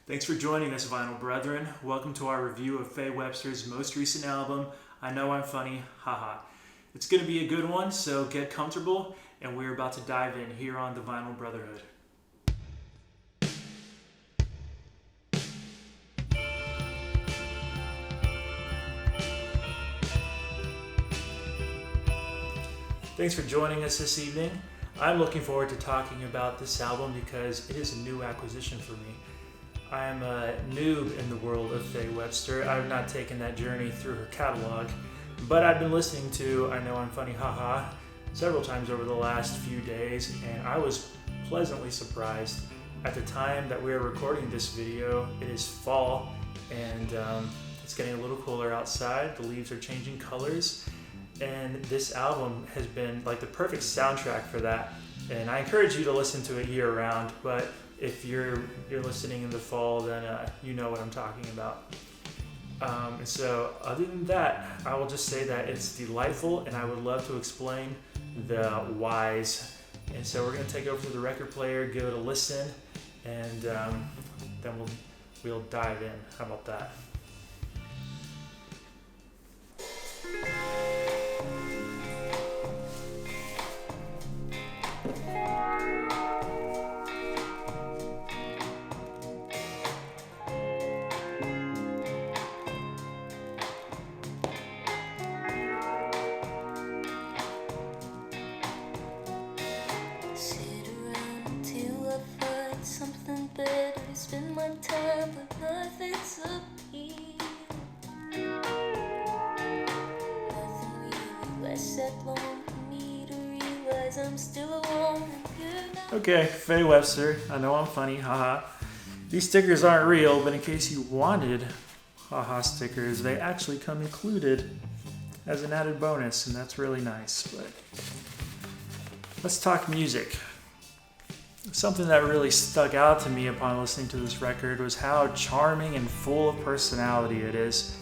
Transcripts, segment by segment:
Thanks for joining us, Vinyl Brethren. Welcome to our review of Faye Webster's most recent album, I Know I'm Funny, Haha. It's going to be a good one, so get comfortable, and we're about to dive in here on the Vinyl Brotherhood. Thanks for joining us this evening. I'm looking forward to talking about this album because it is a new acquisition for me. I'm a noob in the world of Faye Webster. I've not taken that journey through her catalog, but I've been listening to I Know I'm Funny, Haha several times over the last few days, and I was pleasantly surprised. At the time that we are recording this video, it is fall, and it's getting a little cooler outside. The leaves are changing colors, and this album has been like the perfect soundtrack for that. And I encourage you to listen to it year-round, but if you're listening in the fall, then you know what I'm talking about. And so other than that, I will just say that it's delightful, and I would love to explain the whys. And so we're going to take it over to the record player, give it a listen, and then we'll dive in. How about that? Spend my time, but nothing's appealing. Nothing really lasts that long for me to realize I'm still alone and you're not. Okay, Faye Webster, I Know I'm Funny, haha. These stickers aren't real, but in case you wanted haha stickers, they actually come included as an added bonus, and that's really nice. But let's talk music. Something that really stuck out to me upon listening to this record was how charming and full of personality it is.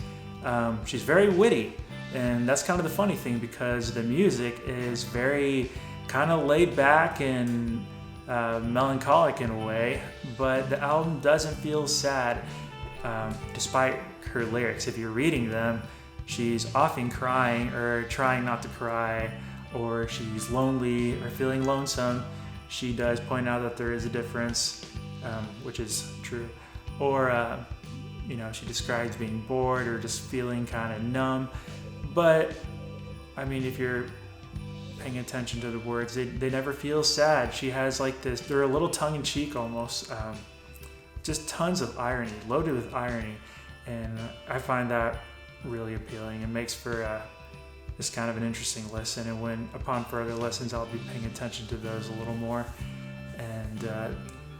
She's very witty, and that's kind of the funny thing because the music is very kind of laid back and melancholic in a way, but the album doesn't feel sad despite her lyrics. If you're reading them, she's often crying or trying not to cry, or she's lonely or feeling lonesome. She does point out that there is a difference, which is true. Or, she describes being bored or just feeling kind of numb. But, I mean, if you're paying attention to the words, they never feel sad. She has like this, they're a little tongue-in-cheek almost. Just tons of irony, loaded with irony. And I find that really appealing. It makes for it's kind of an interesting listen, and upon further listens, I'll be paying attention to those a little more. And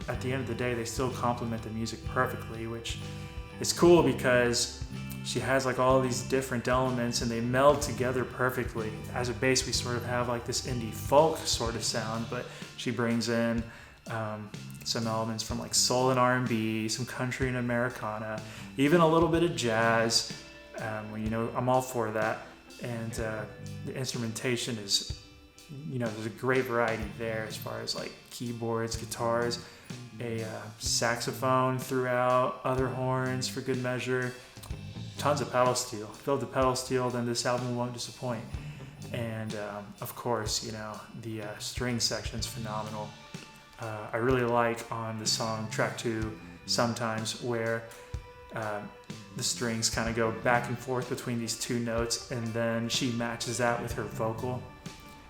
at the end of the day, they still complement the music perfectly, which is cool because she has like all these different elements and they meld together perfectly. As a bass, we sort of have like this indie folk sort of sound, but she brings in some elements from like soul and R&B, some country and Americana, even a little bit of jazz. I'm all for that. And the instrumentation is, there's a great variety there as far as like keyboards, guitars, a saxophone throughout, other horns for good measure, tons of pedal steel. Fill the pedal steel, then this album won't disappoint. And of course, the string section's phenomenal. I really like on the song track 2 sometimes where the strings kind of go back and forth between these two notes, and then she matches that with her vocal.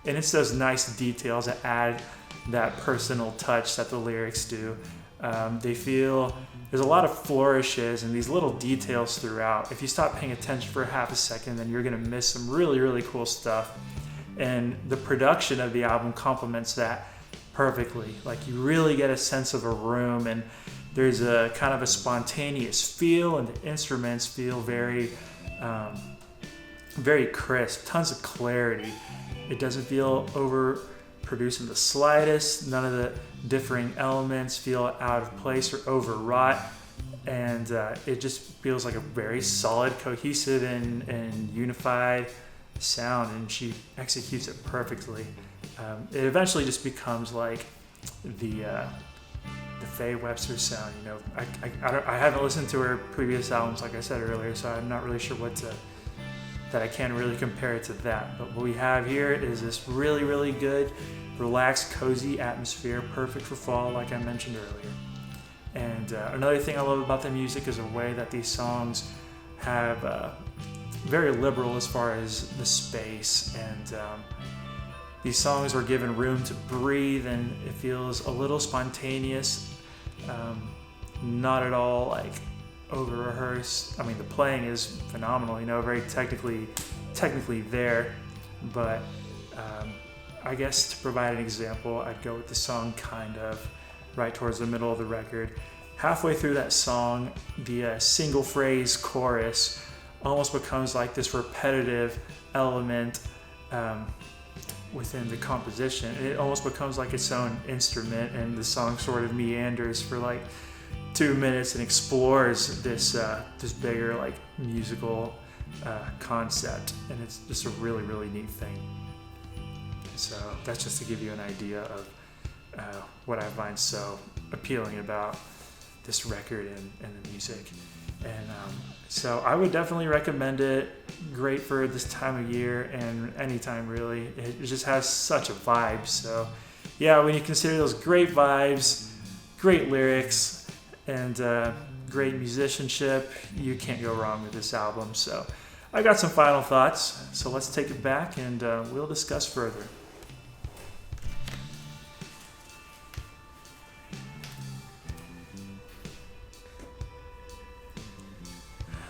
And it's those nice details that add that personal touch that the lyrics do. There's a lot of flourishes and these little details throughout. If you stop paying attention for half a second, then you're going to miss some really, really cool stuff. And the production of the album complements that perfectly. Like, you really get a sense of a room, and there's a kind of a spontaneous feel, and the instruments feel very, very crisp, tons of clarity. It doesn't feel overproduced in the slightest. None of the differing elements feel out of place or overwrought. And it just feels like a very solid, cohesive, and unified sound, and she executes it perfectly. It eventually just becomes like the the Faye Webster sound. You know, I haven't listened to her previous albums, like I said earlier, so I'm not really sure that I can't really compare it to that. But what we have here is this really, really good, relaxed, cozy atmosphere, perfect for fall, like I mentioned earlier. And another thing I love about the music is the way that these songs have very liberal as far as the space, and these songs are given room to breathe, and it feels a little spontaneous, not at all like over rehearsed. I mean, the playing is phenomenal, you know, very technically there, but I guess to provide an example, I'd go with the song Kind Of, right towards the middle of the record. Halfway through that song, the single phrase chorus almost becomes like this repetitive element within the composition. It almost becomes like its own instrument, and the song sort of meanders for like 2 minutes and explores this bigger like musical concept, and it's just a really, really neat thing. So that's just to give you an idea of what I find so appealing about this record and the music. And so I would definitely recommend it. Great for this time of year and anytime really. It just has such a vibe. So yeah, when you consider those great vibes, great lyrics, and great musicianship, you can't go wrong with this album. So I got some final thoughts. So let's take it back and we'll discuss further.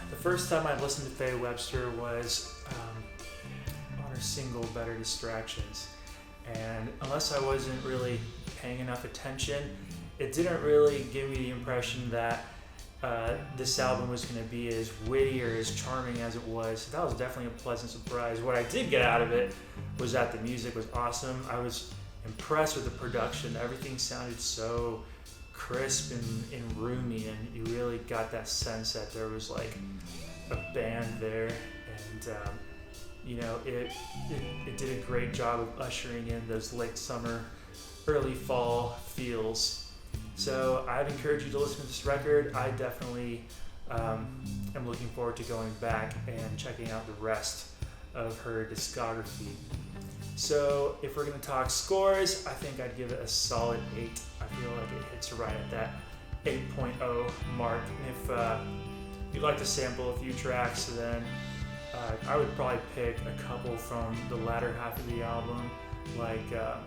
The first time I listened to Faye Webster was on her single Better Distractions, and unless I wasn't really paying enough attention, it didn't really give me the impression that this album was going to be as witty or as charming as it was. So that was definitely a pleasant surprise. What I did get out of it was that the music was awesome. I was impressed with the production. Everything sounded so crisp and roomy, and you really got that sense that there was like a band there, and you know, it did a great job of ushering in those late summer, early fall feels. So I'd encourage you to listen to this record. I definitely am looking forward to going back and checking out the rest of her discography. So if we're going to talk scores, I think I'd give it a solid 8. I feel like it hits right at that 8.0 mark. If you'd like to sample a few tracks, then I would probably pick a couple from the latter half of the album, like A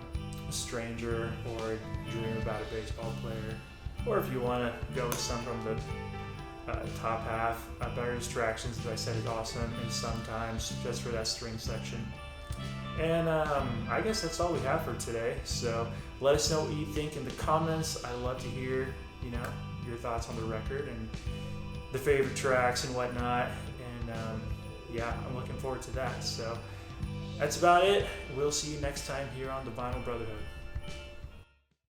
Stranger or Dream About a Baseball Player. Or if you want to go with some from the top half, Better Distractions, as I said, is awesome, and Sometimes, just for that string section. And I guess that's all we have for today. So let us know what you think in the comments. I'd love to hear, you know, your thoughts on the record and the favorite tracks and whatnot. And yeah, I'm looking forward to that. So that's about it. We'll see you next time here on the Vinyl Brotherhood.